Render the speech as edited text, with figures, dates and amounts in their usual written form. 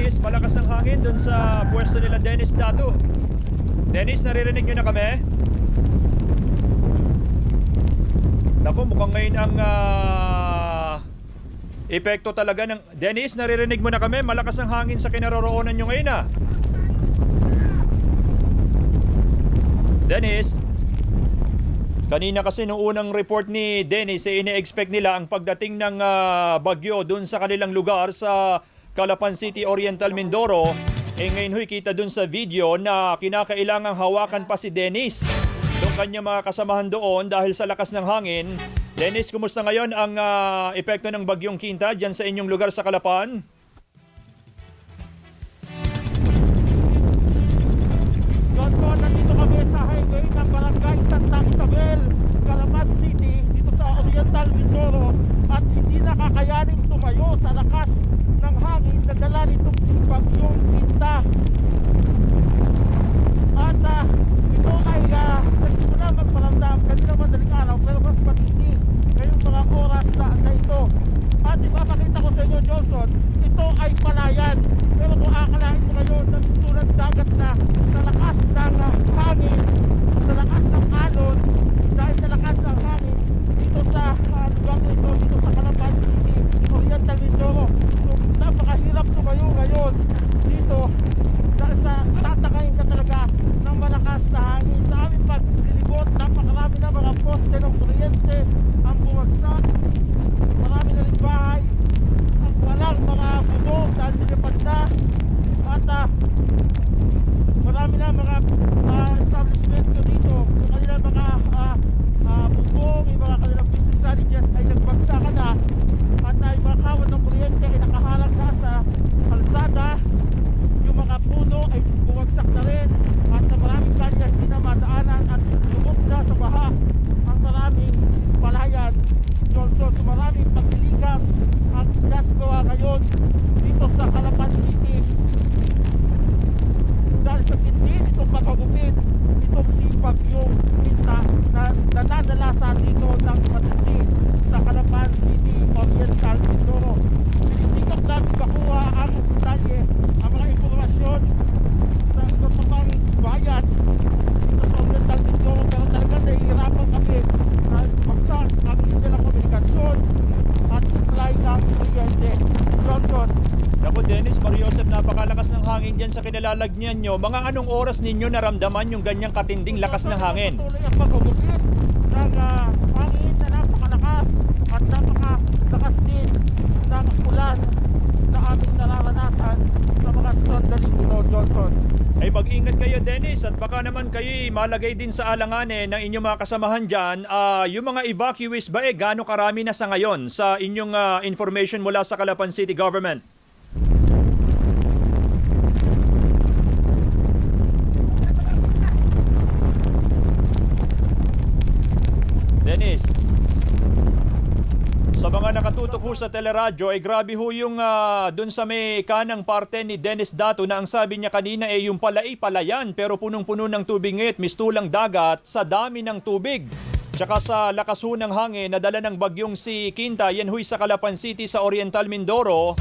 Dennis, malakas ang hangin dun sa pwesto nila Dennis Datu. Dennis, naririnig nyo na kami? Naku, mukhang ngayon ang epekto talaga ng... Dennis, naririnig mo na kami? Malakas ang hangin sa kinaroroonan nyo ngayon Dennis? Kanina kasi nung unang report ni Dennis, ine-expect nila ang pagdating ng bagyo dun sa kanilang lugar sa Calapan City, Oriental Mindoro. Ngayon huy, kita dun sa video na kinakailangang hawakan pa si Dennis yung kanya mga kasamahan doon dahil sa lakas ng hangin. Dennis, kumusta ngayon ang epekto ng bagyong Quinta dyan sa inyong lugar sa Calapan? Johnson, nandito kami sa highway ng Barangay Santa Isabel, Calapan City, dito sa Oriental Mindoro, at hindi nakakayanin tumayo sa lakas ng hangin na dala nitong si Bagyong Quinta. At ito ay nagsimula magparamdam kanina madaling araw, pero mas matindi ngayong mga oras na ito. At ipapakita ko sa inyo, Johnson, ito ay palayan, pero kung akalain mo ngayon na tulad dagat na sa lakas ng hangin, sa lakas ng alon, dahil sa lakas ng hangin dito sa lugar ito, dito sa Calapan City, Oriental Mindoro. So napakahirap tumayo ngayon dito dahil sa tatakayin ka talaga ng malakas na hangin. Sa aming paglilibot, napakarami na mga poste ng kuryente ang bumagsak, marami na rin bahay ang walang mga puno dahil nilipad na, at marami na mga establishment ko dito, yung kanilang mga bubong, yung mga kanilang business strategies ay nagbagsakan na, at ay mga kawad ng kuryente ay nakahalang na sa kalsada. Yung mga puno ay bumagsak na rin, at maraming kanya hindi na madaanan, at lumok na sa baha ang maraming palayan, Johnson. So maraming pagliligas ang sinasagawa ngayon dito sa Calapan City dahil sa tindi itong pagkagupit itong si Bagyong Quinta na nadalasan dito ng matindi sa Calapan City, Oriental Mindoro. Sinisikap natin makuha ang detalye, ang mga impormasyon sa iba't pang bayan dito sa Oriental Mindoro, pero talagang nahihirapan kami na bagsak ang telekomunikasyon at supply ng kuryente. Johnson. Naku Dennis, Mariosep, napakalakas ng hangin dyan sa kinalalagyan nyo. Mga anong oras ninyo naramdaman yung ganyang katinding lakas ng hangin? Patuloy ang pagkugupit ng hangin na napakalakas at napakalakas din ng ulan na aming nararanasan sa mga sandaling ito, Johnson. Ay mag-ingat kayo Dennis, at baka naman kayo malagay din sa alanganin ng inyong mga kasamahan dyan. Yung mga evacuees ba gaano karami na sa ngayon sa inyong information mula sa Calapan City Government? Dennis, sa mga nakatutok ho sa teleradyo, grabe ho yung dun sa may kanang parte ni Dennis Datu na ang sabi niya kanina yung palayan pero punong-puno ng tubig ngayon, mistulang dagat sa dami ng tubig. Tsaka sa lakas ho ng hangin na dala ng bagyong si Quinta, yan huy sa Calapan City sa Oriental Mindoro.